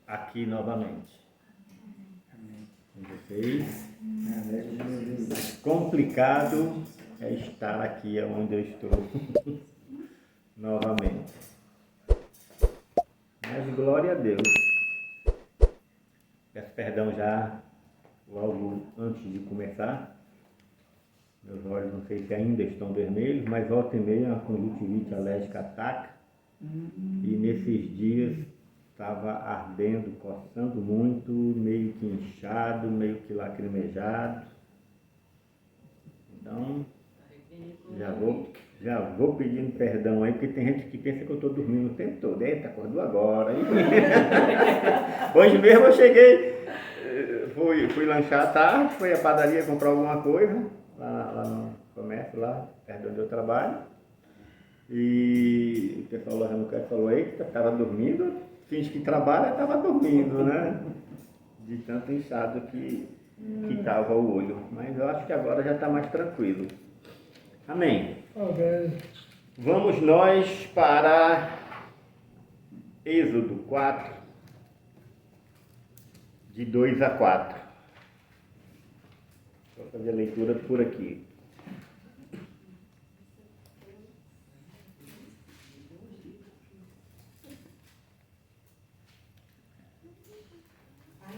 aqui novamente. Com vocês. Complicado é estar aqui onde eu estou novamente. Mas glória a Deus. Peço perdão já logo antes de começar. Meus olhos não sei se ainda estão vermelhos, mas volta e meia a conjuntivite alérgica ataca. E nesses dias estava ardendo, coçando muito, meio que inchado, meio que lacrimejado. Então, já vou pedindo perdão aí, porque tem gente que pensa que eu estou dormindo o tempo todo. Eita, acordou agora. Hoje mesmo eu cheguei, fui lanchar à tarde, fui à padaria comprar alguma coisa, lá no comércio, lá perto onde eu trabalho. E o pessoal lá no canto falou, eita, estava dormindo, finge que trabalha, estava dormindo, né? De tanto inchado que estava o olho. Mas eu acho que agora já está mais tranquilo. Amém. Vamos nós para Êxodo 4, de 2 a 4. Vou fazer a leitura por aqui.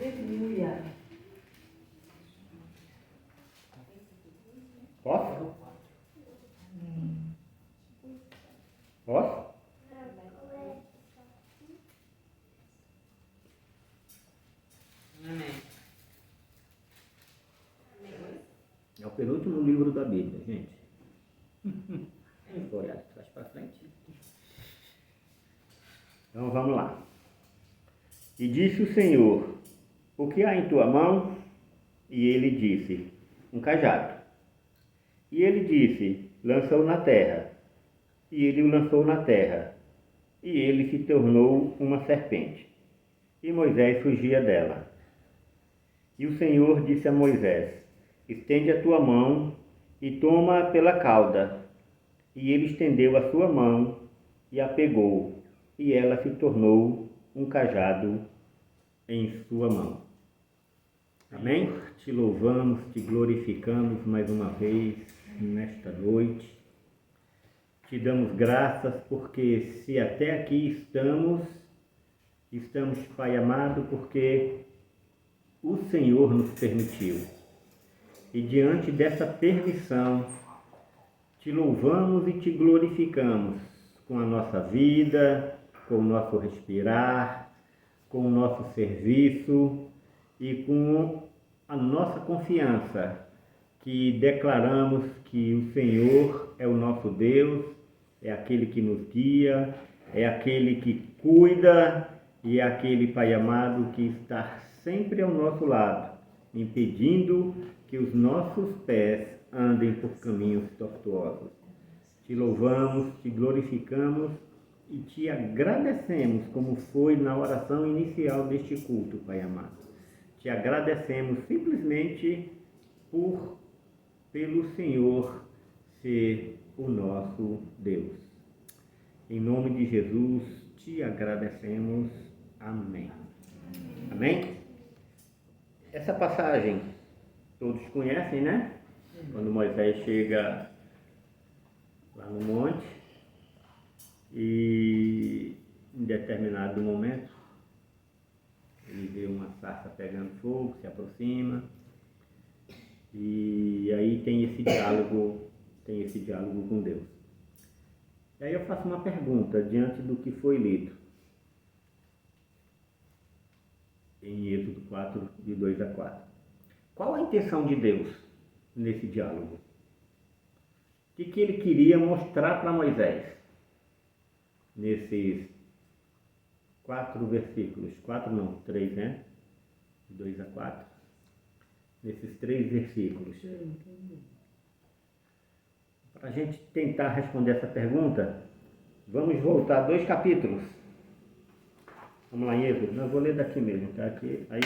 Aleluia. Posso? Posso? Amém. É o penúltimo livro da Bíblia, gente. Vou olhar de trás para frente. Então vamos lá. E disse o Senhor, o que há em tua mão? E ele disse, um cajado. E ele disse, lança-o na terra. E ele o lançou na terra. E ele se tornou uma serpente. E Moisés fugia dela. E o Senhor disse a Moisés, estende a tua mão e toma-a pela cauda. E ele estendeu a sua mão e a pegou, e ela se tornou um cajado em sua mão. Amém? Te louvamos, te glorificamos mais uma vez nesta noite. Te damos graças porque se até aqui estamos, Pai amado, porque o Senhor nos permitiu. E diante dessa permissão, te louvamos e te glorificamos com a nossa vida, com o nosso respirar, com o nosso serviço e com a nossa confiança, que declaramos que o Senhor é o nosso Deus, é aquele que nos guia, é aquele que cuida e é aquele, Pai amado, que está sempre ao nosso lado, impedindo que os nossos pés andem por caminhos tortuosos. Te louvamos, te glorificamos e te agradecemos, como foi na oração inicial deste culto, Pai amado. Te agradecemos simplesmente pelo Senhor ser o nosso Deus. Em nome de Jesus, te agradecemos. Amém. Amém? Essa passagem todos conhecem, né? Quando Moisés chega lá no monte e em determinado momento ele vê uma sarça pegando fogo, se aproxima e aí tem esse diálogo com Deus. E aí eu faço uma pergunta diante do que foi lido em Êxodo 4, de 2 a 4. Qual a intenção de Deus nesse diálogo? O que ele queria mostrar para Moisés nesses 4 versículos? 3, né? De 2 a 4. Nesses 3 versículos. Para a gente tentar responder essa pergunta, vamos voltar 2 capítulos. Vamos lá em Êxodo. Não, eu vou ler daqui mesmo, tá? Aqui, aí,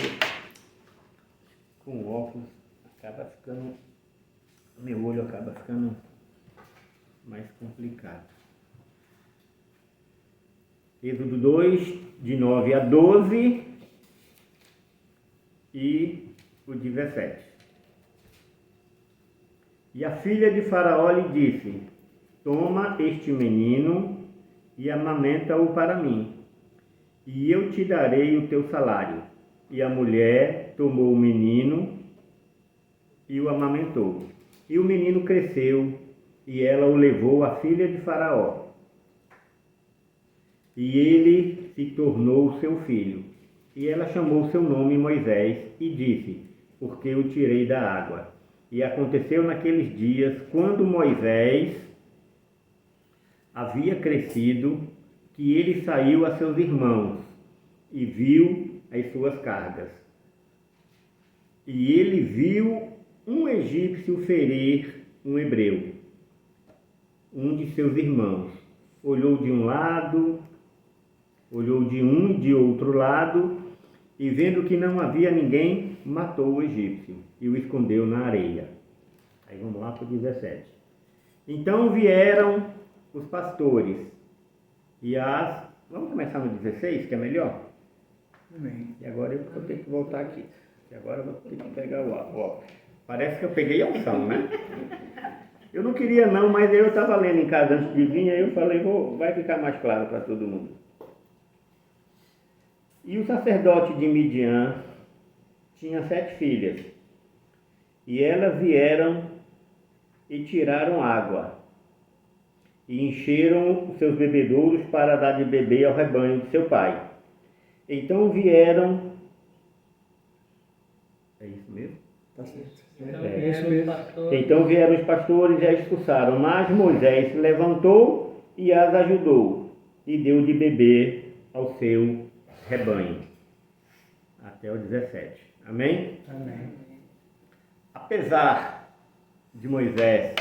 com óculos, acaba ficando... Meu olho acaba ficando mais complicado. Êxodo 2, de 9 a 12, e o 17. E a filha de Faraó lhe disse: toma este menino e amamenta-o para mim, e eu te darei o teu salário. E a mulher tomou o menino e o amamentou. E o menino cresceu, e ela o levou à filha de Faraó. E ele se tornou seu filho. E ela chamou seu nome Moisés e disse: porque o tirei da água. E aconteceu naqueles dias, quando Moisés havia crescido, que ele saiu a seus irmãos e viu as suas cargas. E ele viu um egípcio ferir um hebreu, um de seus irmãos. Olhou de um lado, olhou de um e de outro lado, e vendo que não havia ninguém, matou o egípcio e o escondeu na areia. Aí vamos lá para o 17. Então vieram os pastores e as... Vamos começar no 16, que é melhor? Amém. E agora eu vou ter que voltar aqui. E agora eu vou ter que pegar o ó. Parece que eu peguei a unção, né? Eu não queria não, mas eu estava lendo em casa antes de vir, aí eu falei, vai ficar mais claro para todo mundo. E o sacerdote de Midian tinha 7 filhas, e elas vieram e tiraram água, e encheram os seus bebedouros para dar de beber ao rebanho de seu pai. Então vieram... É isso mesmo? Tá certo. É. Isso mesmo. Então vieram os pastores e a expulsaram, mas Moisés se levantou e as ajudou, e deu de beber ao seu rebanho. Até o 17. Amém? Amém. Apesar de Moisés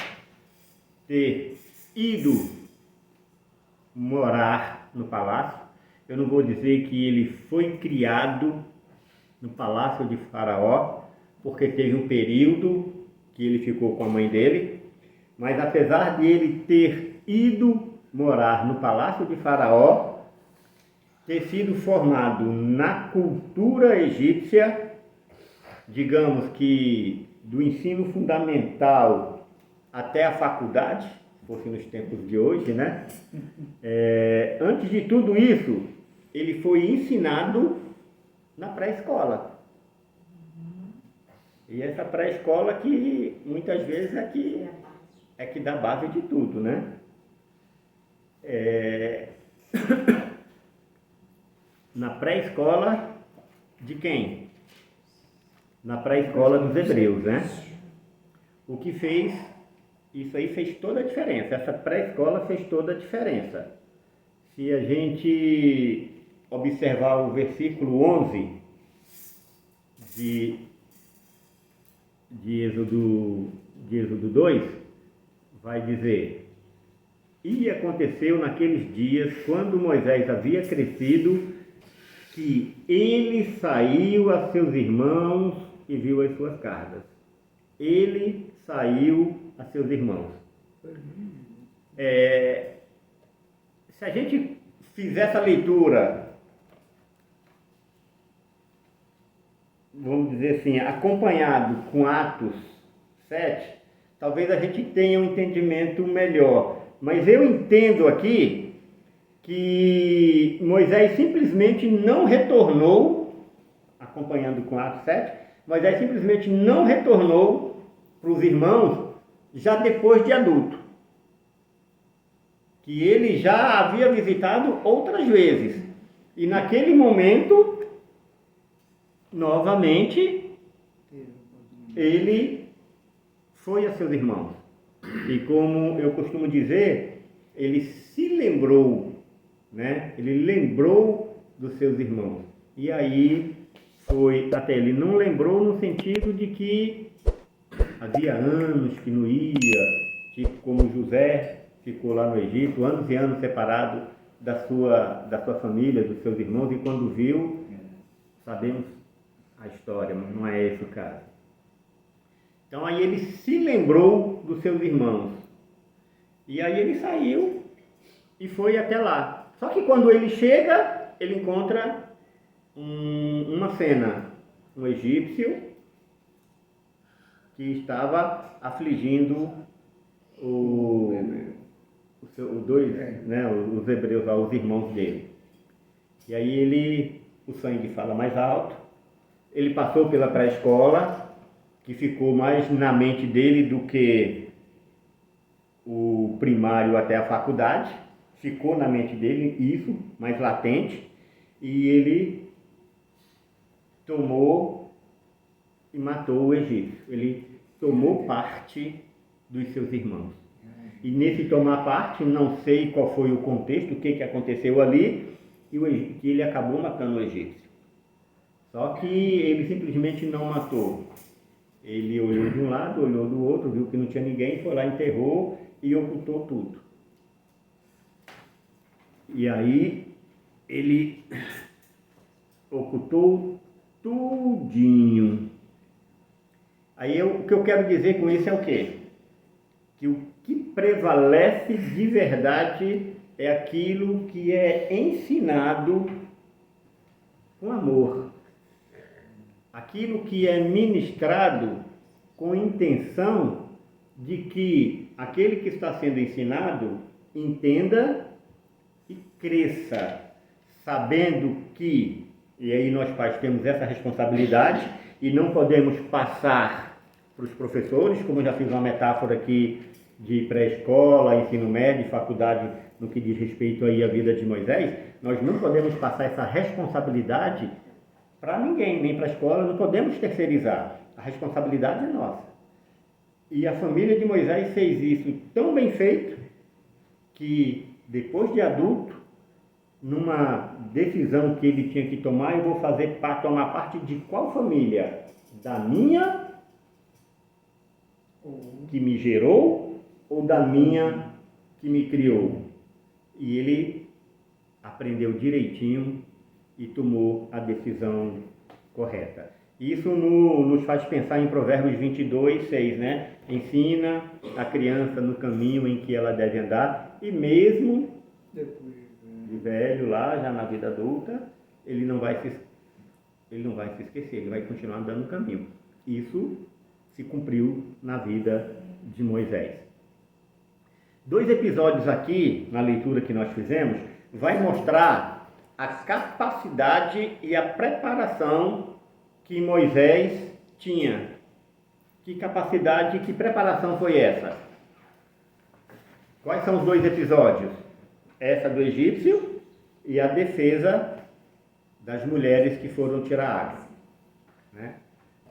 ter ido morar no palácio, eu não vou dizer que ele foi criado no palácio de Faraó, porque teve um período que ele ficou com a mãe dele, mas apesar de ele ter ido morar no palácio de Faraó, ter sido formado na cultura egípcia, digamos que do ensino fundamental até a faculdade, se fosse nos tempos de hoje, né? Antes de tudo isso, ele foi ensinado na pré-escola. E essa pré-escola que muitas vezes é que dá base de tudo, né? Na pré-escola de quem? Na pré-escola dos hebreus, né? O que fez, isso aí fez toda a diferença. Essa pré-escola fez toda a diferença. Se a gente observar o versículo 11 de Êxodo 2, vai dizer: e aconteceu naqueles dias, quando Moisés havia crescido, que ele saiu a seus irmãos e viu as suas cargas. Ele saiu a seus irmãos. Se a gente fizer essa leitura, vamos dizer assim, acompanhado com Atos 7, talvez a gente tenha um entendimento melhor. Mas eu entendo aqui que Moisés simplesmente não retornou, acompanhando com Atos 7, Moisés simplesmente não retornou para os irmãos já depois de adulto. Que ele já havia visitado outras vezes. E naquele momento, novamente, ele foi a seus irmãos. E como eu costumo dizer, ele se lembrou, né? Ele lembrou dos seus irmãos. E aí até ele não lembrou no sentido de que havia anos que não ia, tipo como José ficou lá no Egito, anos e anos separado da sua família, dos seus irmãos, e quando viu, sabemos a história, mas não é esse o caso. Então aí ele se lembrou dos seus irmãos. E aí ele saiu e foi até lá. Só que quando ele chega, ele encontra uma cena um egípcio que estava afligindo os hebreus, os irmãos dele. E aí o sangue fala mais alto. Ele passou pela pré-escola, que ficou mais na mente dele do que o primário até a faculdade. Ficou na mente dele isso, mais latente. E ele tomou e matou o egípcio. Ele tomou parte dos seus irmãos. E nesse tomar parte, não sei qual foi o contexto, o que aconteceu ali, e que ele acabou matando o egípcio. Só que ele simplesmente não matou. Ele olhou de um lado, olhou do outro, viu que não tinha ninguém, foi lá, enterrou e ocultou tudo. E aí ele ocultou tudinho. Aí o que eu quero dizer com isso é o quê? Que o que prevalece de verdade é aquilo que é ensinado com amor. Aquilo que é ministrado com intenção de que aquele que está sendo ensinado entenda e cresça, sabendo que, e aí nós pais temos essa responsabilidade e não podemos passar para os professores, como eu já fiz uma metáfora aqui de pré-escola, ensino médio, faculdade, no que diz respeito aí à vida de Moisés, nós não podemos passar essa responsabilidade para ninguém, nem para a escola, não podemos terceirizar. A responsabilidade é nossa. E a família de Moisés fez isso tão bem feito que depois de adulto, numa decisão que ele tinha que tomar, eu vou tomar parte de qual família? Da minha, que me gerou, ou da minha, que me criou? E ele aprendeu direitinho e tomou a decisão correta. Isso nos faz pensar em Provérbios 22, 6, né? Ensina a criança no caminho em que ela deve andar, e mesmo de velho lá, já na vida adulta, ele não vai se esquecer, ele vai continuar andando no caminho. Isso se cumpriu na vida de Moisés. 2 episódios aqui, na leitura que nós fizemos, vai mostrar a capacidade e a preparação que Moisés tinha. Que capacidade e que preparação foi essa? Quais são os 2 episódios? Essa do egípcio e a defesa das mulheres que foram tirar água. Né?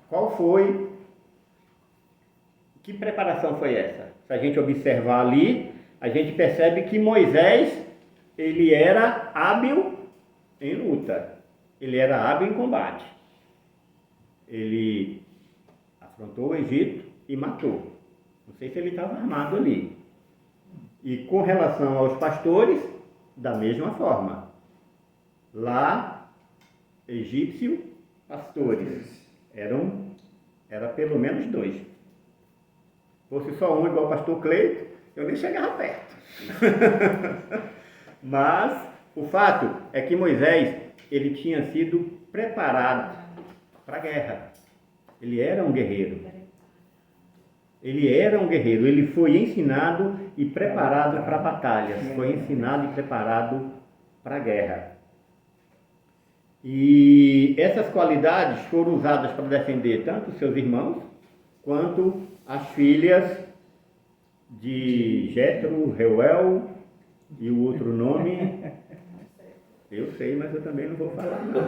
Qual foi? Que preparação foi essa? Se a gente observar ali, a gente percebe que Moisés, ele era hábil em luta. Ele era hábil em combate. Ele afrontou o Egito e matou. Não sei se ele estava armado ali. E com relação aos pastores, da mesma forma. Lá, egípcio, pastores. Era pelo menos 2. Fosse só um igual o pastor Cleito, eu nem chegava perto. Mas o fato é que Moisés, ele tinha sido preparado para a guerra. Ele era um guerreiro. Ele foi ensinado e preparado para batalhas. Foi ensinado e preparado para a guerra. E essas qualidades foram usadas para defender tanto seus irmãos, quanto as filhas de Jetro, Reuel e o outro nome, eu sei, mas eu também não vou falar não.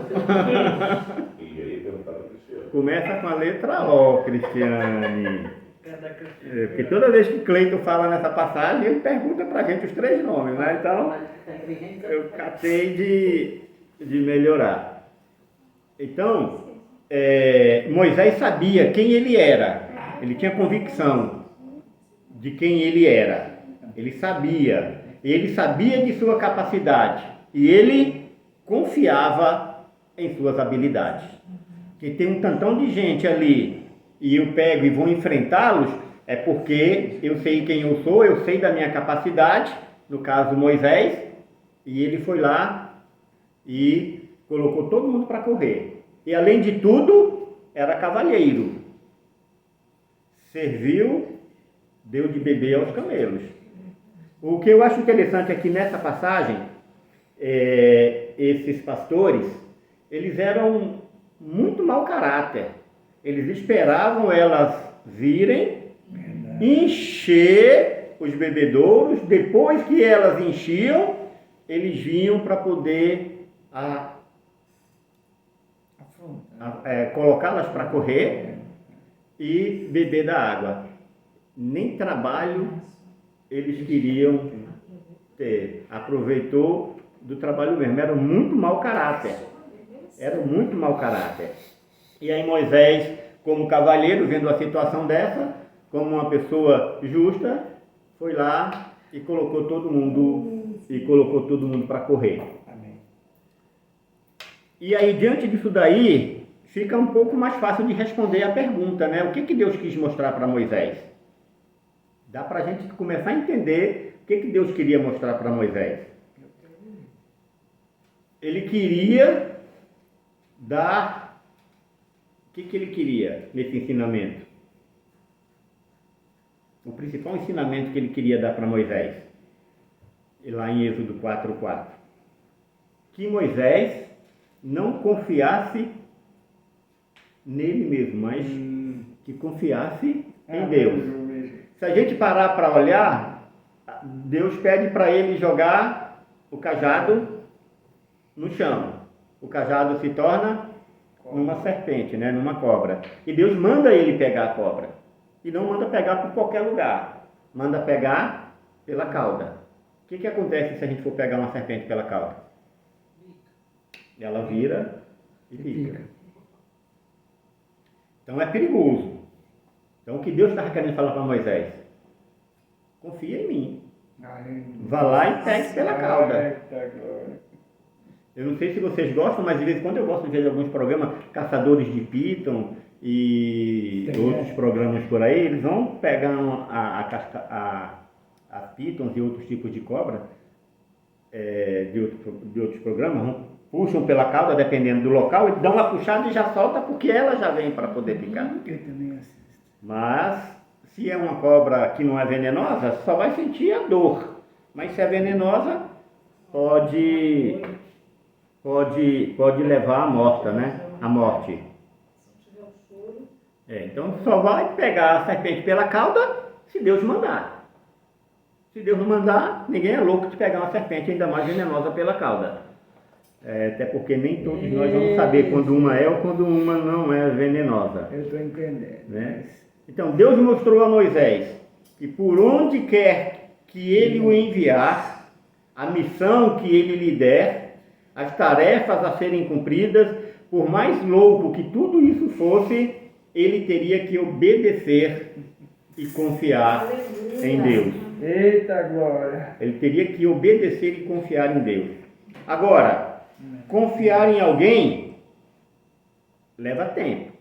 Começa com a letra O, Cristiane. Porque toda vez que Cleiton fala nessa passagem, ele pergunta pra gente os 3 nomes, né? Então, eu catei de melhorar. Então, Moisés sabia quem ele era. Ele tinha convicção de quem ele era. Ele sabia de sua capacidade. E ele confiava em suas habilidades. Que tem um tantão de gente ali e eu pego e vou enfrentá-los, é porque eu sei quem eu sou, eu sei da minha capacidade, no caso Moisés, e ele foi lá e colocou todo mundo para correr. E além de tudo, era cavalheiro. Serviu, deu de beber aos camelos. O que eu acho interessante aqui nessa passagem, esses pastores, eles eram muito mau caráter. Eles esperavam elas virem, encher os bebedouros, depois que elas enchiam, eles vinham para poder colocá-las para correr e beber da água. Nem trabalho eles queriam ter. Aproveitou do trabalho mesmo. Era muito mau caráter. Era muito mau caráter. E aí Moisés, como cavalheiro, vendo a situação dessa, como uma pessoa justa, foi lá e colocou todo mundo para correr. Amém. E aí, diante disso daí, fica um pouco mais fácil de responder a pergunta, né? O que Deus quis mostrar para Moisés? Dá para a gente começar a entender o que Deus queria mostrar para Moisés. Ele queria dar... O que ele queria nesse ensinamento? O principal ensinamento que ele queria dar para Moisés, lá em Êxodo 4:4. Que Moisés não confiasse nele mesmo, mas que confiasse em Deus. Se a gente parar para olhar, Deus pede para ele jogar o cajado no chão. O cajado se torna numa serpente, né? Numa cobra. E Deus manda ele pegar a cobra. E não manda pegar por qualquer lugar. Manda pegar pela cauda. O que acontece se a gente for pegar uma serpente pela cauda? Ela vira e pica. Então é perigoso. Então o que Deus estava querendo falar para Moisés? Confia em mim. Vá lá e pegue pela cauda. Eu não sei se vocês gostam, mas de vez em quando eu gosto de ver alguns programas, Caçadores de Piton e outros programas por aí. Eles vão pegar as pitons e outros tipos de cobra de outros programas, puxam pela cauda, dependendo do local, e dão uma puxada e já solta, porque ela já vem para poder picar. Eu também assisto. Mas, se é uma cobra que não é venenosa, só vai sentir a dor. Mas se é venenosa, pode levar à morte, né? A morte. Então, só vai pegar a serpente pela cauda, se Deus mandar. Se Deus não mandar, ninguém é louco de pegar uma serpente ainda mais venenosa pela cauda. Até porque nem todos nós vamos saber quando uma é ou quando uma não é venenosa. Eu estou entendendo. Né? Então, Deus mostrou a Moisés que por onde quer que ele o enviar, a missão que ele lhe der, as tarefas a serem cumpridas, por mais louco que tudo isso fosse, ele teria que obedecer e confiar em Deus. Eita glória! Ele teria que obedecer e confiar em Deus. Agora, confiar em alguém leva tempo.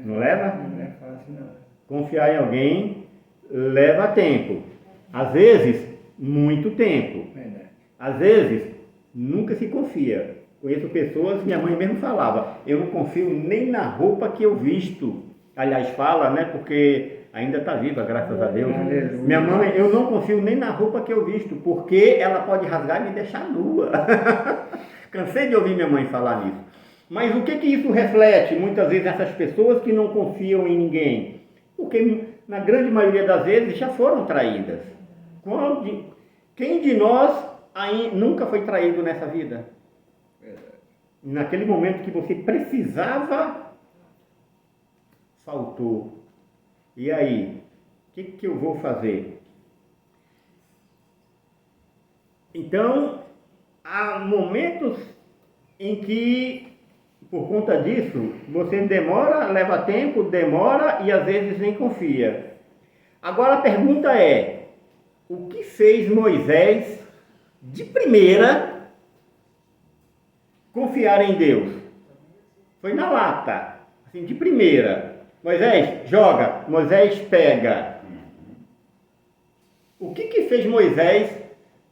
Não leva? Não é fácil, não. Confiar em alguém leva tempo. Às vezes, muito tempo. Verdade. Às vezes, nunca se confia. Conheço pessoas, minha mãe mesmo falava, eu não confio nem na roupa que eu visto. Aliás, fala, né? Porque ainda está viva, graças a Deus. Aleluia. Minha mãe, eu não confio nem na roupa que eu visto, porque ela pode rasgar e me deixar nua. Cansei de ouvir minha mãe falar nisso. Mas o que isso reflete, muitas vezes, nessas pessoas que não confiam em ninguém? Porque, na grande maioria das vezes, já foram traídas. Quem de nós nunca foi traído nessa vida? Naquele momento que você precisava, faltou. E aí, o que eu vou fazer? Então, há momentos em que, por conta disso, você demora, leva tempo, demora e às vezes nem confia. Agora a pergunta é, o que fez Moisés de primeira confiar em Deus? Foi na lata, assim, de primeira. Moisés, joga. Moisés, pega. O que fez Moisés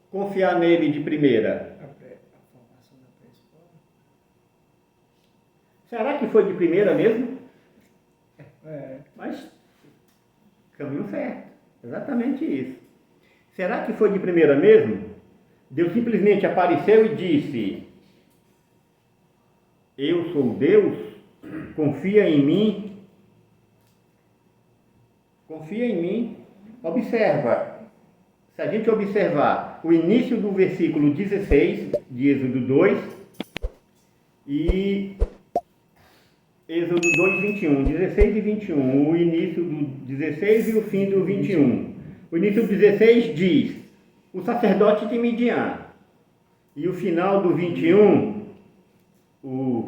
confiar nele de primeira? A formação da pré-escola. Será que foi de primeira mesmo? Mas caminho certo. Exatamente isso. Será que foi de primeira mesmo? Deus simplesmente apareceu e disse: eu sou Deus, confia em mim. Confia em mim. Observa. Se a gente observar o início do versículo 16 de Êxodo 2 e Êxodo 2, 21, 16 e 21, o início do 16 e o fim do 21. O início do 16 diz: o sacerdote de Midian. E o final do 21,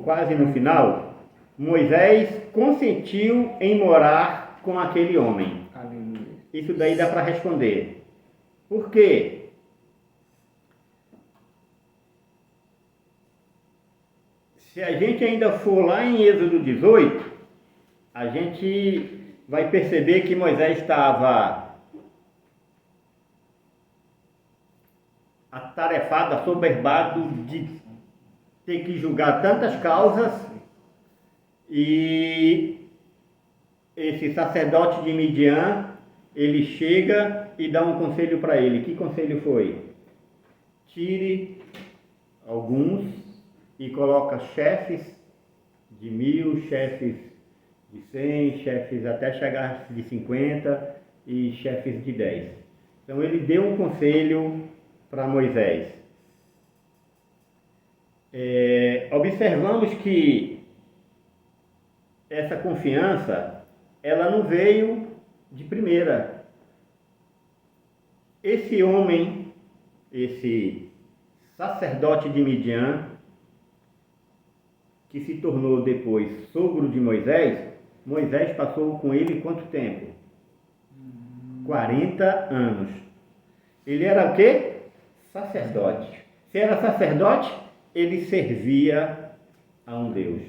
quase no final, Moisés consentiu em morar com aquele homem. Aleluia. Isso daí dá para responder. Por quê? Se a gente ainda for lá em Êxodo 18, a gente vai perceber que Moisés estava atarefado, assoberbado de ter que julgar tantas causas, e esse sacerdote de Midian, ele chega e dá um conselho para ele. Que conselho foi? Tire alguns e coloca chefes de 1000, chefes de 100, chefes até chegar de 50 e chefes de 10. Então ele deu um conselho para Moisés. Observamos que essa confiança, ela não veio de primeira. Esse homem, esse sacerdote de Midian, que se tornou depois sogro de Moisés, Moisés passou com ele quanto tempo? 40 anos. Ele era o quê? Sacerdote. Se era sacerdote, ele servia a um Deus.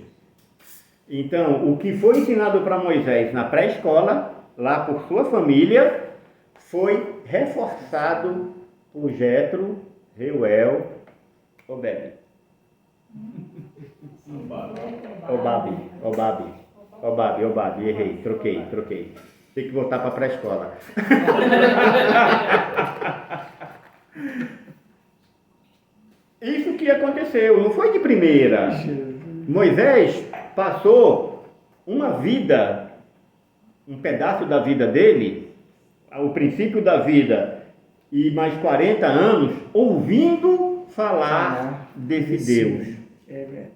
Então, o que foi ensinado para Moisés na pré-escola, lá por sua família, foi reforçado por Jetro, Reuel, Obed. Obabi, errei, troquei. Tem que voltar para a pré-escola. Isso que aconteceu, não foi de primeira. Moisés passou uma vida, um pedaço da vida dele, o princípio da vida, e mais 40 anos ouvindo falar desse Deus. É verdade.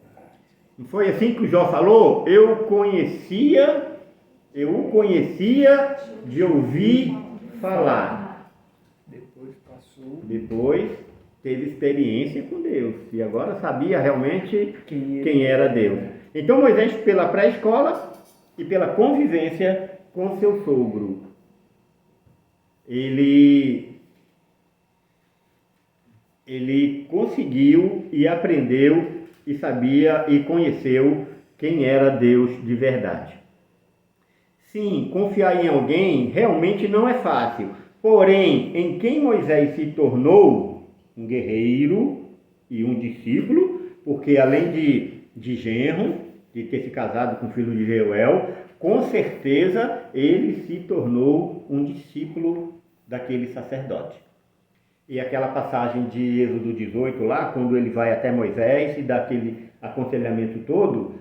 Não foi assim que o Jó falou? Eu o conhecia de ouvir falar. Depois teve experiência com Deus e agora sabia realmente quem era Deus. Então Moisés, pela pré-escola e pela convivência com seu sogro, ele conseguiu e aprendeu e sabia e conheceu quem era Deus de verdade. Sim, confiar em alguém realmente não é fácil. Porém, em quem Moisés se tornou um guerreiro e um discípulo, porque além de genro, de ter se casado com o filho de Reuel, com certeza ele se tornou um discípulo daquele sacerdote. E aquela passagem de Êxodo 18 lá, quando ele vai até Moisés e dá aquele aconselhamento todo,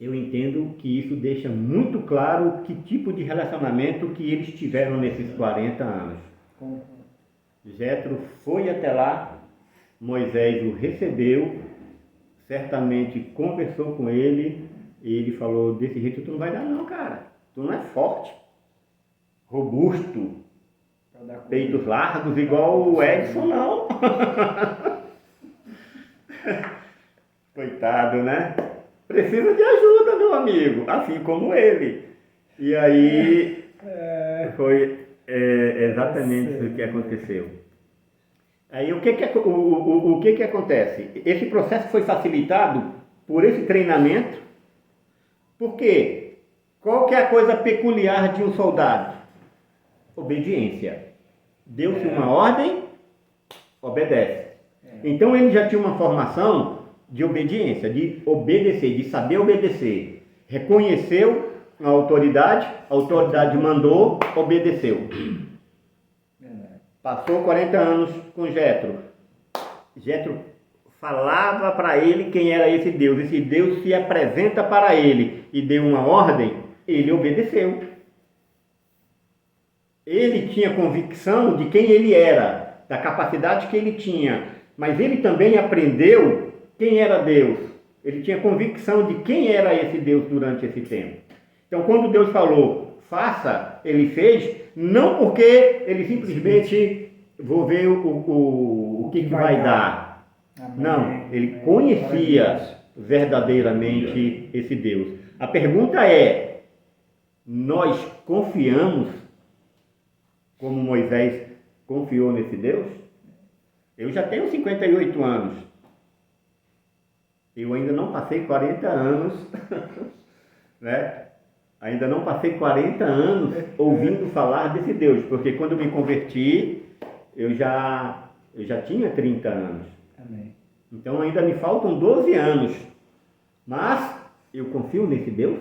eu entendo que isso deixa muito claro que tipo de relacionamento que eles tiveram nesses 40 anos. Jetro foi até lá, Moisés o recebeu, certamente conversou com ele, e ele falou: desse jeito tu não vai dar não, cara, tu não é forte, robusto, peitos largos igual o Edson, não. Coitado, né? Precisa de ajuda, meu amigo, assim como ele. E aí foi exatamente o que aconteceu. Aí o que acontece? Esse processo foi facilitado por esse treinamento. Por quê? Qual que é a coisa peculiar de um soldado? Obediência. Deu-se uma ordem, obedece. Então ele já tinha uma formação de obediência, de obedecer, de saber obedecer. reconheceu a autoridade mandou, obedeceu. Passou 40 anos com Jetro. Jetro falava para ele quem era esse Deus. Esse Deus se apresenta para ele e deu uma ordem, ele obedeceu. Ele tinha convicção de quem ele era, da capacidade que ele tinha, mas ele também aprendeu quem era Deus. Ele tinha convicção de quem era esse Deus durante esse tempo. Então, quando Deus falou, faça, ele fez, não porque ele simplesmente vou ver o que vai dar. Amém. Não, ele conhecia verdadeiramente esse Deus. A pergunta é, nós confiamos como Moisés confiou nesse Deus? Eu já tenho 58 anos. Eu ainda não passei 40 anos, né? Ainda não passei 40 anos ouvindo falar desse Deus, porque quando eu me converti, eu já tinha 30 anos. Amém. Então ainda me faltam 12 anos. Mas eu confio nesse Deus,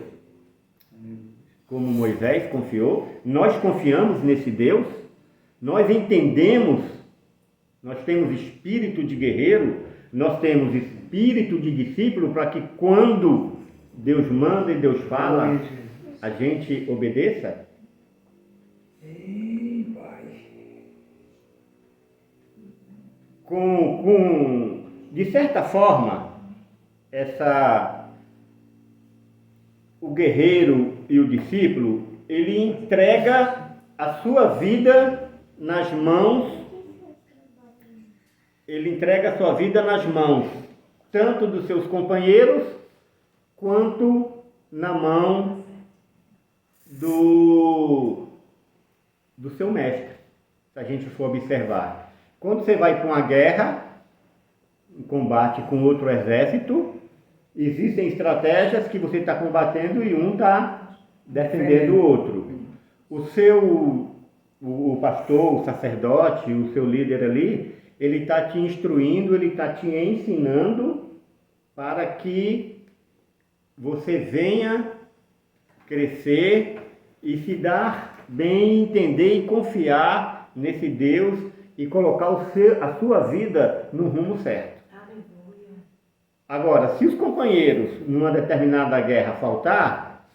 como Moisés confiou. Nós confiamos nesse Deus, nós entendemos, nós temos espírito de guerreiro, nós temos espírito de discípulo para que quando Deus manda e Deus fala, a gente obedeça? Ei, Pai. De certa forma, o guerreiro e o discípulo, ele entrega a sua vida nas mãos, tanto dos seus companheiros, quanto na mão do seu mestre, se a gente for observar. Quando você vai para uma guerra, um combate com outro exército, existem estratégias que você está combatendo e um está defendendo o outro. O pastor, o sacerdote, o seu líder ali, ele está te instruindo, ele está te ensinando para que você venha crescer e se dar bem, entender e confiar nesse Deus e colocar a sua vida no rumo certo. Aleluia. Agora, se os companheiros numa determinada guerra faltar,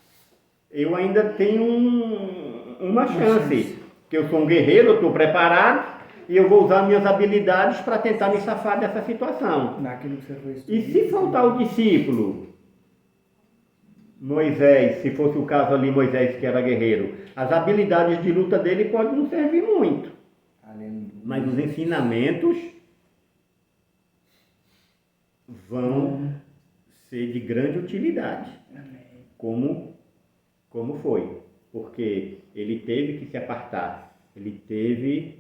eu ainda tenho uma chance, que eu sou um guerreiro, eu estou preparado e eu vou usar minhas habilidades para tentar me safar dessa situação. Naquilo que você foi e se faltar o discípulo, Moisés, se fosse o caso ali, Moisés que era guerreiro, as habilidades de luta dele podem não servir muito. Aleluia. Mas os ensinamentos vão ser de grande utilidade. Amém. Como foi. Porque ele teve que se apartar, ele teve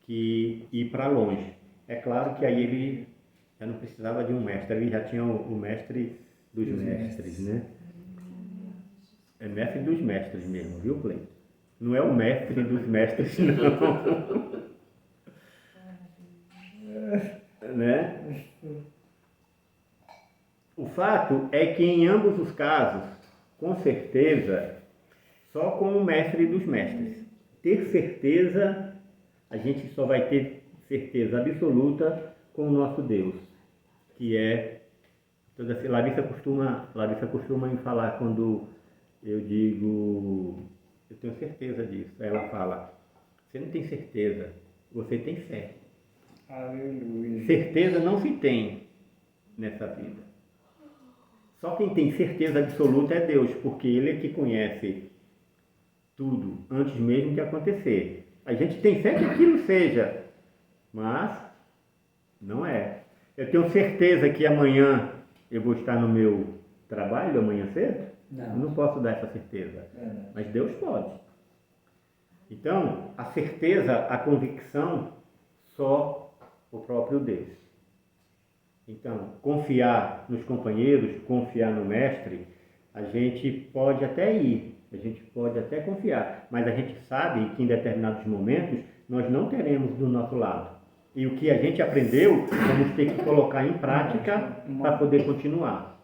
que ir para longe. É claro que aí ele já não precisava de um mestre, ele já tinha o mestre dos mestres, né? É mestre dos mestres mesmo, viu, Cleiton? Não é o mestre dos mestres, não. Né? O fato é que em ambos os casos, com certeza, só com o mestre dos mestres. Ter certeza, a gente só vai ter certeza absoluta com o nosso Deus, que é... Larissa costuma me falar quando eu digo, eu tenho certeza disso. Ela fala, você não tem certeza, você tem fé. Aleluia. Certeza não se tem nessa vida. Só quem tem certeza absoluta é Deus, porque Ele é que conhece tudo antes mesmo de acontecer. A gente tem fé que aquilo seja, mas não é. Eu tenho certeza que amanhã eu vou estar no meu trabalho, amanhã cedo? Não. Eu não posso dar essa certeza, mas Deus pode. Então, a certeza, a convicção, só o próprio Deus. Então, confiar nos companheiros, confiar no mestre, a gente pode até ir, a gente pode até confiar, mas a gente sabe que em determinados momentos nós não teremos do nosso lado. E o que a gente aprendeu, vamos ter que colocar em prática para poder continuar.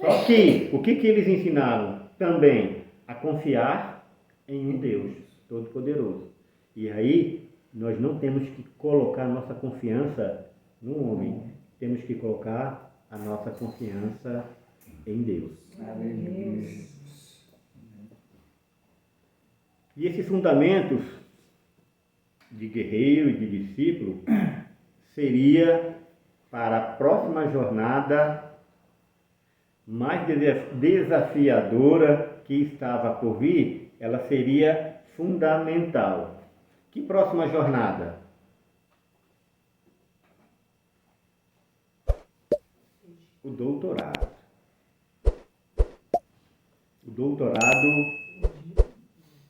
Só que, o que eles ensinaram? Também a confiar em um Deus Todo-Poderoso. E aí, nós não temos que colocar nossa confiança no homem. Temos que colocar a nossa confiança em Deus. Aleluia. E esses fundamentos de guerreiro e de discípulo seria para a próxima jornada mais desafiadora que estava por vir, ela seria fundamental. Que próxima jornada? O doutorado.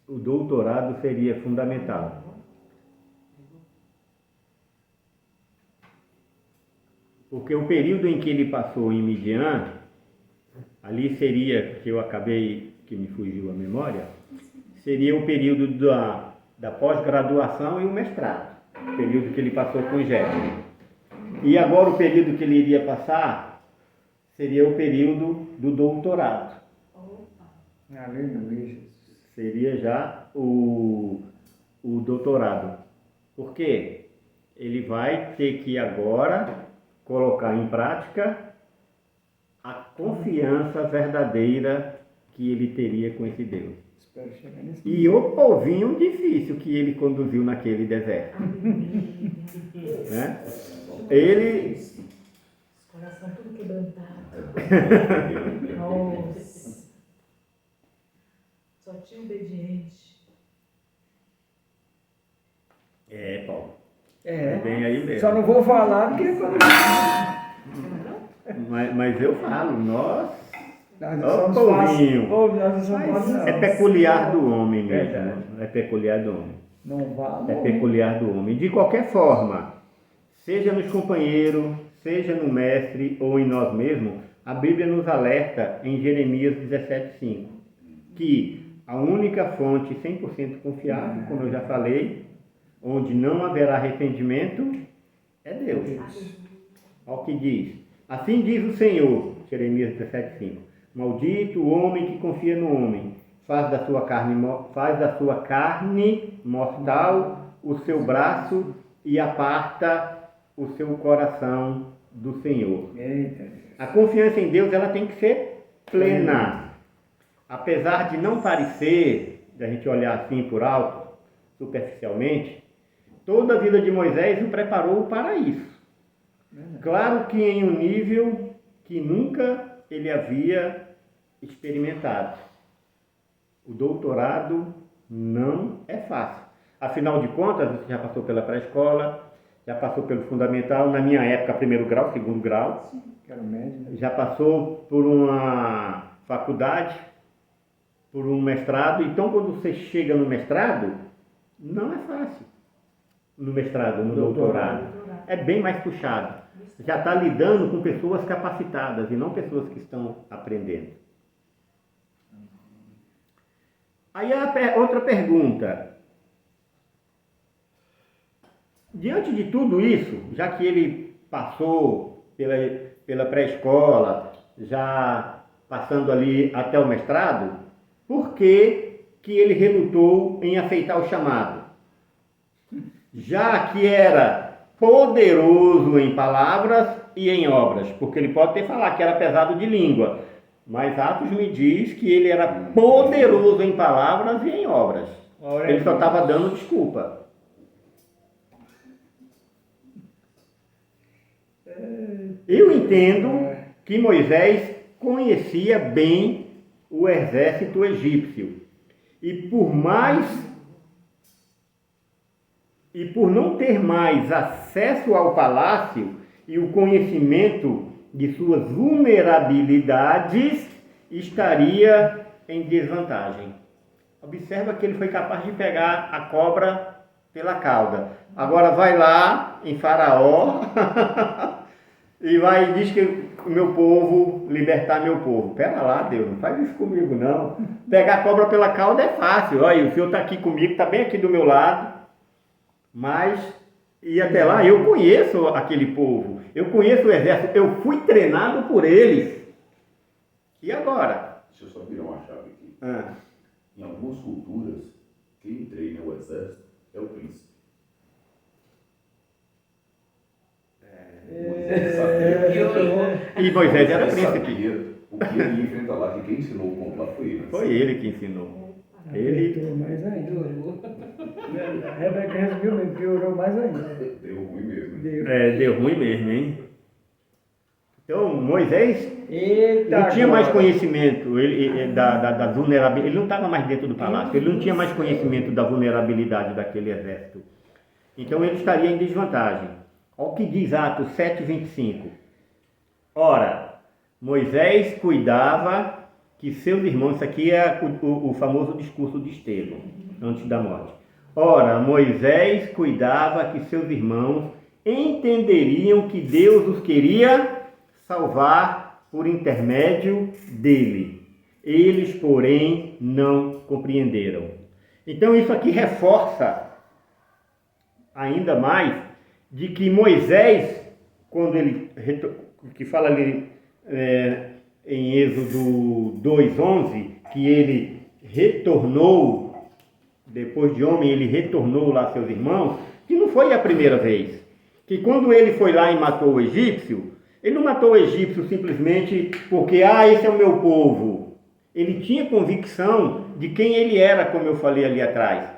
O doutorado seria fundamental. Porque o período em que ele passou em Midian, ali seria, que eu acabei, que me fugiu a memória, seria o período da pós-graduação e o mestrado. O período que ele passou com Jetro. E agora o período que ele iria passar seria o período do doutorado. Aleluia. Seria já o doutorado. Por quê? Ele vai ter que agora colocar em prática a confiança verdadeira que ele teria com esse Deus. Espero chegar nesse E o povinho difícil que ele conduziu naquele deserto. Né? Ele... Os coração tudo quebrantado. Nossa. Só tinha obediente. Paulo. É, Bem aí mesmo. só não vou falar porque Mas eu falo, nós... nós Ó, somos povinho. nós não somos É peculiar do homem mesmo. Verdade. É peculiar do homem. Não vale. É peculiar do homem. De qualquer forma, seja nos companheiros, seja no mestre ou em nós mesmos, a Bíblia nos alerta em Jeremias 17,5 que a única fonte 100% confiável, como eu já falei, onde não haverá arrependimento, é Deus. Olha o que diz. Assim diz o Senhor, Jeremias 17,5. Maldito o homem que confia no homem, faz da sua carne mortal o seu braço e aparta o seu coração do Senhor. Eita. A confiança em Deus ela tem que ser plena. Apesar de não parecer, da gente olhar assim por alto, superficialmente, toda a vida de Moisés o preparou para isso. Claro que em um nível que nunca ele havia experimentado. O doutorado não é fácil. Afinal de contas, você já passou pela pré-escola, já passou pelo fundamental, na minha época, primeiro grau, segundo grau, Quero médio. já passou por uma faculdade, por um mestrado. Então, quando você chega no mestrado, não é fácil. No mestrado, no doutorado. É bem mais puxado. Já está lidando com pessoas capacitadas e não pessoas que estão aprendendo. Aí outra pergunta. Diante de tudo isso, já que ele passou pela pré-escola, já passando ali até o mestrado, por que ele relutou em aceitar o chamado? Já que era poderoso em palavras e em obras, porque ele pode ter falado que era pesado de língua, mas Atos me diz que ele era poderoso em palavras e em obras. Ele só estava dando desculpa. Eu entendo que Moisés conhecia bem o exército egípcio e por não ter mais acesso ao palácio e o conhecimento de suas vulnerabilidades, estaria em desvantagem. Observa que ele foi capaz de pegar a cobra pela cauda. Agora vai lá em Faraó e diz que o meu povo, libertar meu povo. Pera lá, Deus, não faz isso comigo não. Pegar a cobra pela cauda é fácil. Olha, o Senhor está aqui comigo, está bem aqui do meu lado. Mas, e até lá, eu conheço aquele povo. Eu conheço o exército. Eu fui treinado por eles. E agora? Deixa eu só virar uma chave aqui. Ah, Em algumas culturas, quem treina o exército é o príncipe. Moisés sabia. e Moisés era Moisés príncipe. sabia o que ele ia enfrentar lá, que quem ensinou o ponto lá foi ele. Foi ele que ensinou. Ele Apertou mais ainda. A Rebeca resolveu mesmo, piorou mais ainda. Deu ruim mesmo. Deu. deu ruim mesmo, hein? Então, Moisés Eita, não tinha mais agora. conhecimento da vulnerabilidade. Ele não estava mais dentro do palácio. Ele não tinha mais conhecimento da vulnerabilidade daquele exército. Então, ele estaria em desvantagem. Olha o que diz Atos 7:25. Ora, Moisés cuidava que seus irmãos, isso aqui é o famoso discurso de Estevão, antes da morte. Ora, Moisés cuidava que seus irmãos entenderiam que Deus os queria salvar por intermédio dele. Eles, porém, não compreenderam. Então, isso aqui reforça ainda mais de que Moisés, quando ele, que fala ali em Êxodo 2:11, que ele retornou, depois de homem, ele retornou lá a seus irmãos, que não foi a primeira vez. Que quando ele foi lá e matou o egípcio, ele não matou o egípcio simplesmente porque, esse é o meu povo. Ele tinha convicção de quem ele era, como eu falei ali atrás.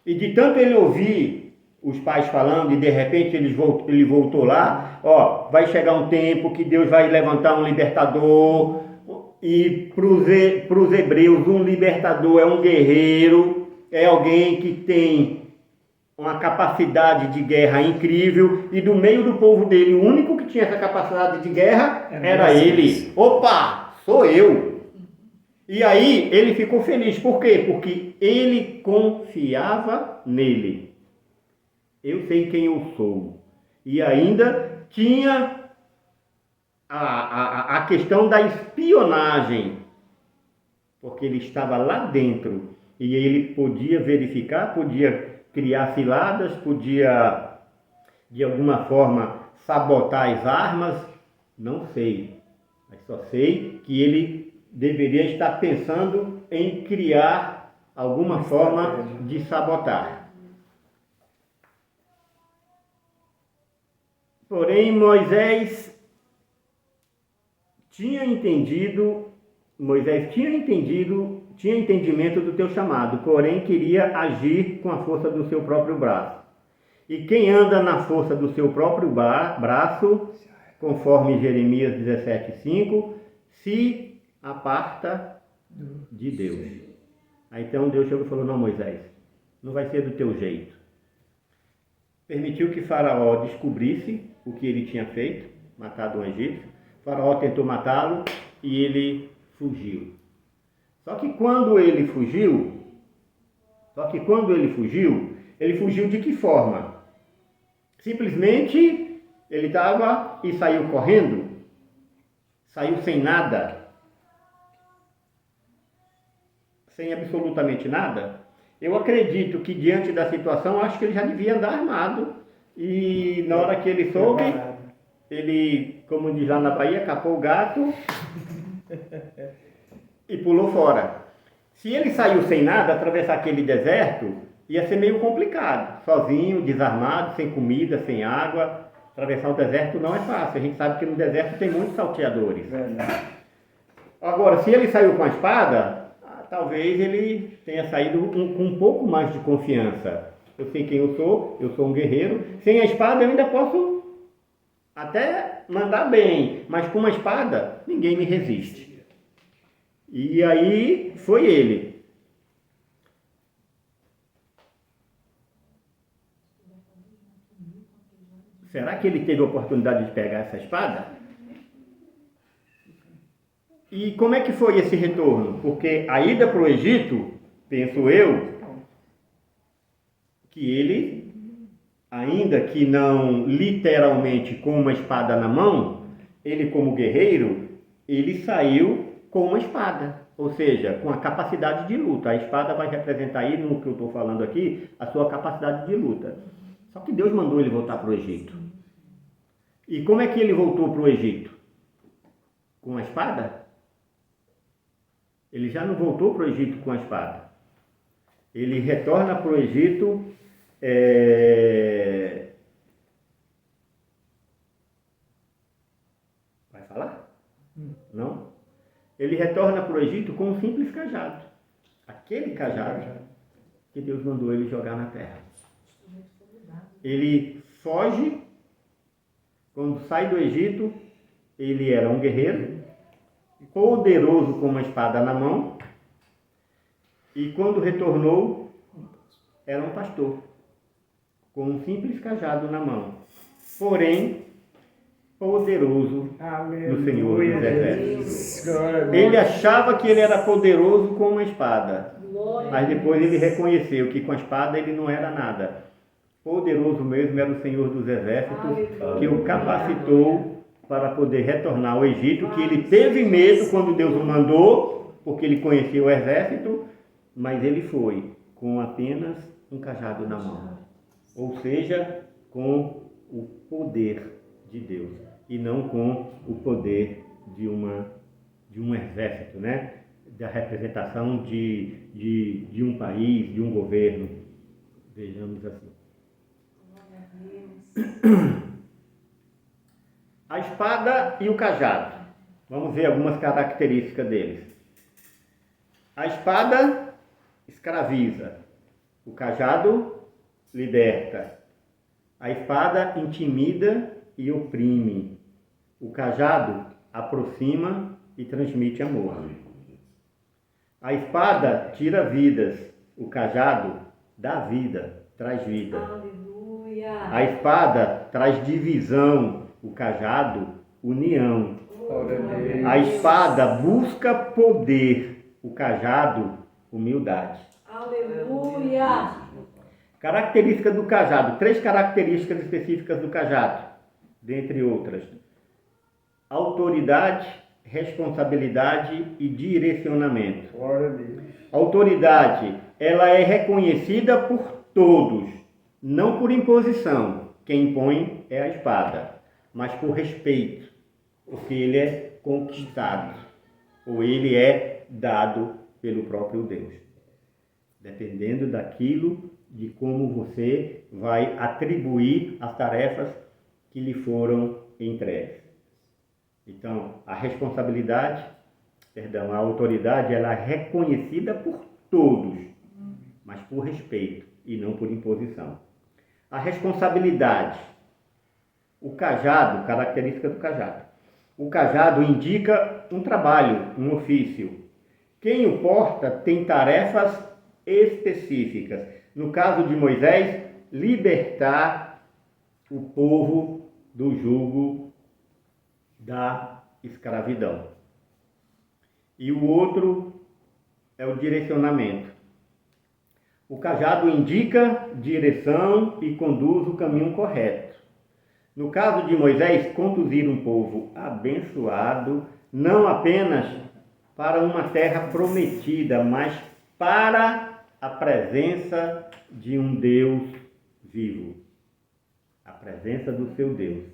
E de tanto ele ouvir os pais falando, e de repente ele voltou lá, vai chegar um tempo que Deus vai levantar um libertador, e para os hebreus um libertador é um guerreiro, é alguém que tem uma capacidade de guerra incrível, e do meio do povo dele, o único que tinha essa capacidade de guerra era ele. Opa, sou eu! E aí ele ficou feliz, por quê? Porque ele confiava nele. Eu sei quem eu sou. E ainda tinha a questão da espionagem, porque ele estava lá dentro e ele podia verificar, podia criar ciladas, podia de alguma forma sabotar as armas, não sei, mas só sei que ele deveria estar pensando em criar alguma forma de sabotar. Porém, Moisés tinha entendimento do teu chamado, porém queria agir com a força do seu próprio braço. E quem anda na força do seu próprio braço, conforme Jeremias 17:5, se aparta de Deus. Aí então Deus chegou e falou: não, Moisés, não vai ser do teu jeito. Permitiu que Faraó descobrisse o que ele tinha feito, matado um egípcio. Faraó tentou matá-lo e ele fugiu. Só que quando ele fugiu, ele fugiu de que forma? Simplesmente ele estava e saiu correndo, saiu sem nada, sem absolutamente nada. Eu acredito que diante da situação, acho que ele já devia andar armado. E na hora que ele soube, ele, como diz lá na Bahia, capou o gato e pulou fora. Se ele saiu sem nada, atravessar aquele deserto, ia ser meio complicado. Sozinho, desarmado, sem comida, sem água. Atravessar o deserto não é fácil. A gente sabe que no deserto tem muitos salteadores. Agora, se ele saiu com a espada, talvez ele tenha saído com um pouco mais de confiança. Eu sei quem eu sou um guerreiro. Sem a espada eu ainda posso até mandar bem, mas com uma espada ninguém me resiste. E aí foi ele. Será que ele teve a oportunidade de pegar essa espada? E como é que foi esse retorno? Porque a ida para o Egito, penso eu, que ele, ainda que não literalmente com uma espada na mão, ele como guerreiro, ele saiu com uma espada, ou seja, com a capacidade de luta. A espada vai representar aí, no que eu estou falando aqui, a sua capacidade de luta. Só que Deus mandou ele voltar para o Egito. E como é que ele voltou para o Egito? Com a espada? Ele já não voltou para o Egito com a espada. Ele retorna para o Egito Vai falar? Não? Ele retorna para o Egito com um simples cajado. Aquele cajado que Deus mandou ele jogar na terra. Ele foge. Quando sai do Egito, ele era um guerreiro, poderoso com uma espada na mão. E quando retornou, era um pastor, com um simples cajado na mão. Porém, poderoso no Senhor dos Exércitos. Ele achava que ele era poderoso com uma espada, mas depois ele reconheceu que com a espada ele não era nada. Poderoso mesmo era o Senhor dos Exércitos, que o capacitou para poder retornar ao Egito, que ele teve medo quando Deus o mandou, porque ele conhecia o exército, mas ele foi com apenas um cajado na mão. Ou seja, com o poder de Deus e não com o poder de um exército, né? Da representação de um país, de um governo. Vejamos assim. A espada e o cajado. Vamos ver algumas características deles. A espada escraviza. O cajado liberta. A espada intimida e oprime. O cajado aproxima e transmite amor. A espada tira vidas. O cajado dá vida, traz vida. Aleluia. A espada traz divisão. O cajado, união. A espada busca poder. O cajado, humildade. Aleluia. Característica do cajado. 3 características específicas do cajado, dentre outras. Autoridade, responsabilidade e direcionamento. A autoridade, ela é reconhecida por todos, não por imposição. Quem impõe é a espada, mas por respeito, porque ele é conquistado, ou ele é dado pelo próprio Deus. Dependendo daquilo, de como você vai atribuir as tarefas que lhe foram entregues. Então, a autoridade, ela é reconhecida por todos, mas por respeito e não por imposição. A responsabilidade. O cajado, característica do cajado. O cajado indica um trabalho, um ofício. Quem o porta tem tarefas específicas. No caso de Moisés, libertar o povo do jugo da escravidão. E o outro é o direcionamento. O cajado indica direção e conduz o caminho correto. No caso de Moisés, conduzir um povo abençoado, não apenas para uma terra prometida, mas para a presença de um Deus vivo. A presença do seu Deus.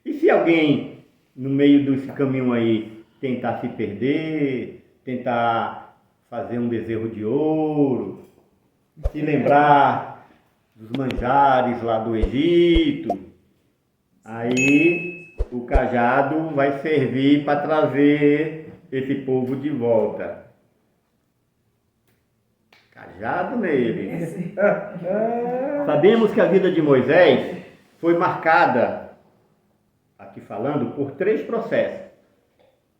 E se alguém, no meio desse caminho aí, tentar se perder, tentar fazer um bezerro de ouro, se lembrar dos manjares lá do Egito, aí o cajado vai servir para trazer esse povo de volta. Cajado nele. Sabemos que a vida de Moisés foi marcada, aqui falando, por 3 processos.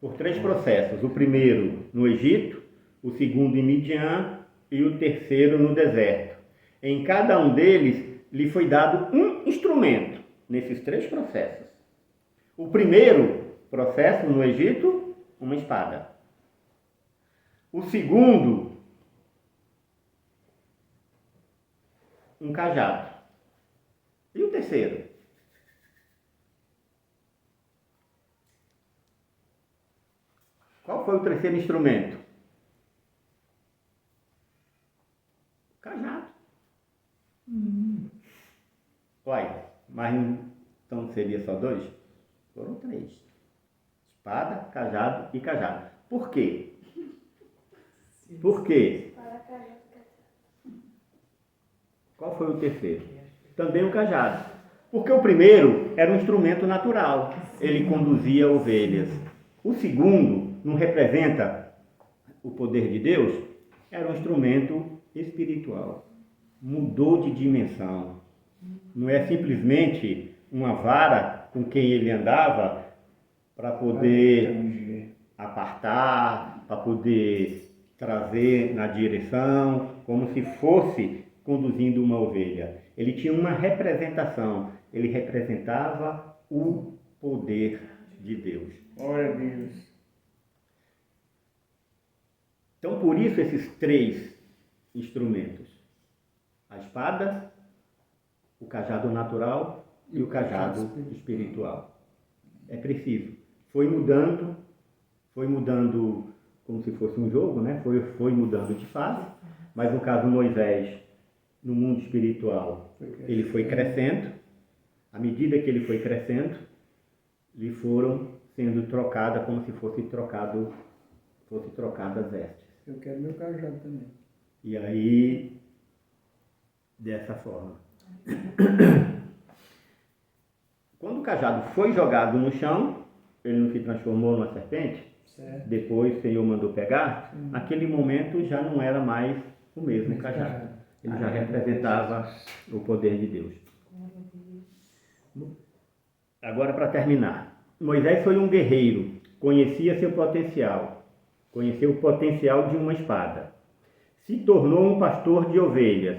O primeiro no Egito, o segundo em Midian e o terceiro no deserto. Em cada um deles lhe foi dado um instrumento nesses 3 processos. O primeiro processo no Egito, uma espada. O segundo, um cajado. E o terceiro? Qual foi o terceiro instrumento? Cajado. Uai, mas então seria só 2? Foram 3. Espada, cajado e cajado. Por quê? Por quê? Qual foi o terceiro? Também o cajado. Porque o primeiro era um instrumento natural, ele conduzia ovelhas. O segundo não representa o poder de Deus, era um instrumento espiritual. Mudou de dimensão. Não é simplesmente uma vara com quem ele andava para poder apartar, para poder trazer na direção, como se fosse conduzindo uma ovelha. Ele tinha uma representação, ele representava o poder de Deus. Glória a Deus. Então, por isso, esses três instrumentos: a espada, o cajado natural e o cajado espiritual. É preciso. Foi mudando como se fosse um jogo, né? Foi mudando de fase, mas no caso Moisés, no mundo espiritual, ele foi crescendo. À medida que ele foi crescendo, lhe foram sendo trocadas como se fosse trocadas vestes. Eu quero meu cajado também. E aí, dessa forma. Quando o cajado foi jogado no chão, ele não se transformou numa serpente, Certo. depois o Senhor mandou pegar, naquele momento já não era mais o mesmo cajado. Ele já representava o poder de Deus. Agora, para terminar, Moisés foi um guerreiro, conhecia seu potencial, conheceu o potencial de uma espada, se tornou um pastor de ovelhas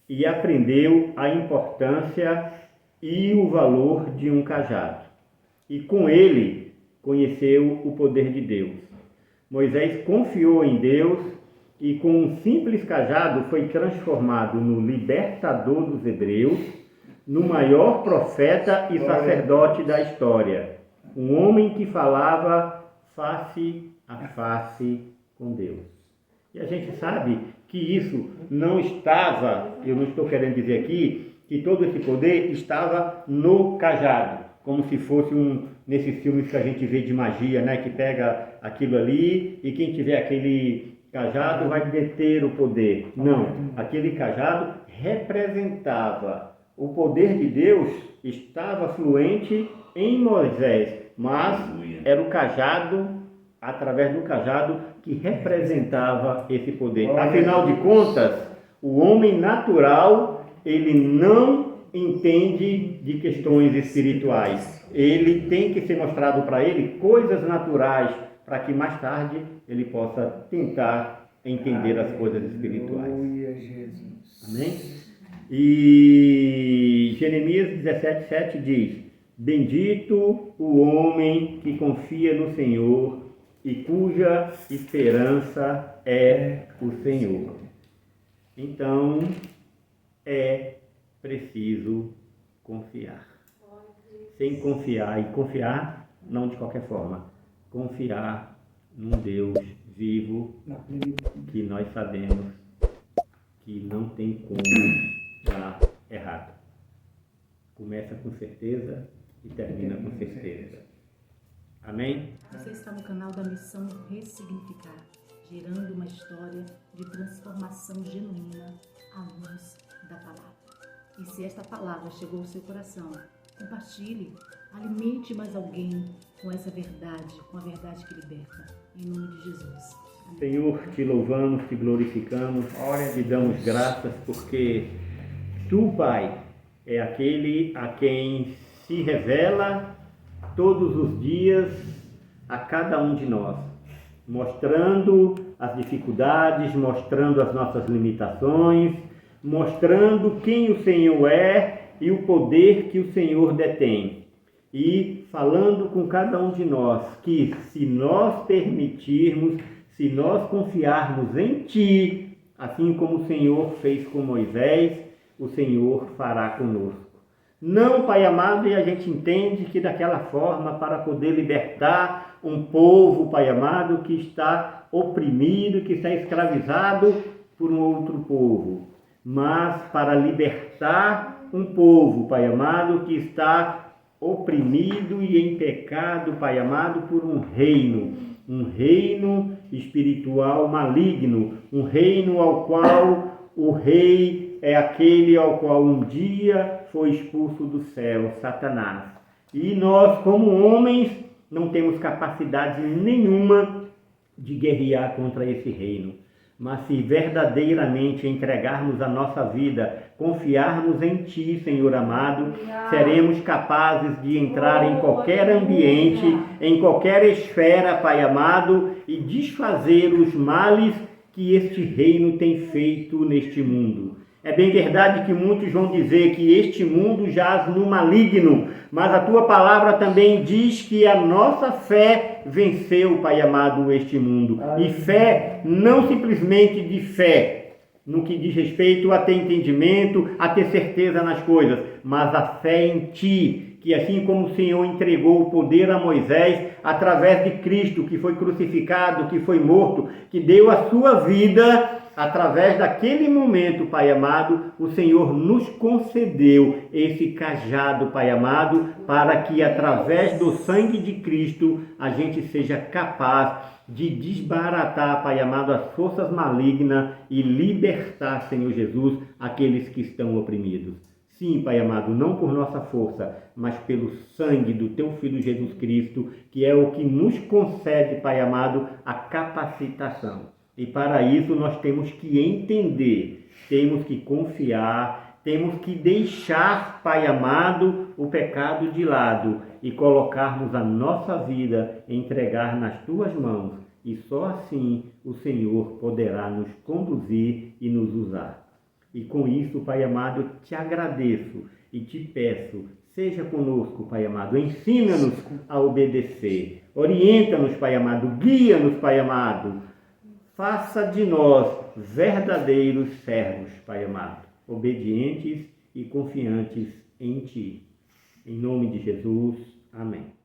e aprendeu a importância e o valor de um cajado. E com ele conheceu o poder de Deus. Moisés confiou em Deus e com um simples cajado foi transformado no libertador dos hebreus, no maior profeta e sacerdote da história, um homem que falava face a face com Deus. E a gente sabe que isso não estava, eu não estou querendo dizer aqui, que todo esse poder estava no cajado, como se fosse nesses filmes que a gente vê de magia, né, que pega aquilo ali e quem tiver aquele cajado vai deter o poder. Não, aquele cajado representava o poder de Deus, estava fluente em Moisés, mas era o cajado, através do cajado, que representava esse poder. Afinal de contas, o homem natural, ele não entende de questões espirituais. Ele tem que ser mostrado para ele coisas naturais, para que mais tarde ele possa tentar entender as coisas espirituais. Amém? E Jeremias 17:7 diz: bendito o homem que confia no Senhor e cuja esperança é o Senhor. Então, é preciso confiar. Sem confiar, e confiar não de qualquer forma, confiar num Deus vivo que nós sabemos que não tem como dar errado. Começa com certeza e termina com certeza. Amém? Você está no canal da Missão Ressignificar, gerando uma história de transformação genuína à luz da palavra. E se esta palavra chegou ao seu coração, compartilhe, alimente mais alguém com essa verdade, com a verdade que liberta. Em nome de Jesus. Amém. Senhor, te louvamos, te glorificamos, te damos graças porque Tu, Pai, é aquele a quem se revela todos os dias a cada um de nós, mostrando as dificuldades, mostrando as nossas limitações, mostrando quem o Senhor é e o poder que o Senhor detém. E falando com cada um de nós que se nós permitirmos, se nós confiarmos em Ti, assim como o Senhor fez com Moisés, o Senhor fará conosco. Não, Pai amado, e a gente entende que daquela forma, para poder libertar um povo, Pai amado, que está oprimido, que está escravizado por um outro povo, mas para libertar um povo, Pai amado, que está oprimido e em pecado, Pai amado, por um reino espiritual maligno, um reino ao qual o rei é aquele ao qual um dia foi expulso do céu, Satanás. E nós, como homens, não temos capacidade nenhuma de guerrear contra esse reino. Mas se verdadeiramente entregarmos a nossa vida, confiarmos em Ti, Senhor amado, seremos capazes de entrar em qualquer ambiente, em qualquer esfera, Pai amado, e desfazer os males que este reino tem feito neste mundo. É bem verdade que muitos vão dizer que este mundo jaz no maligno, mas a Tua palavra também diz que a nossa fé venceu, Pai amado, este mundo. E fé, não simplesmente de fé, no que diz respeito a ter entendimento, a ter certeza nas coisas, mas a fé em Ti, que assim como o Senhor entregou o poder a Moisés, através de Cristo, que foi crucificado, que foi morto, que deu a sua vida, através daquele momento, Pai amado, o Senhor nos concedeu esse cajado, Pai amado, para que através do sangue de Cristo a gente seja capaz de desbaratar, Pai amado, as forças malignas e libertar, Senhor Jesus, aqueles que estão oprimidos. Sim, Pai amado, não por nossa força, mas pelo sangue do Teu Filho Jesus Cristo, que é o que nos concede, Pai amado, a capacitação. E para isso nós temos que entender, temos que confiar, temos que deixar, Pai amado, o pecado de lado e colocarmos a nossa vida, entregar nas Tuas mãos. E só assim o Senhor poderá nos conduzir e nos usar. E com isso, Pai amado, eu Te agradeço e Te peço, seja conosco, Pai amado, ensina-nos a obedecer, orienta-nos, Pai amado, guia-nos, Pai amado, faça de nós verdadeiros servos, Pai amado, obedientes e confiantes em Ti. Em nome de Jesus, amém.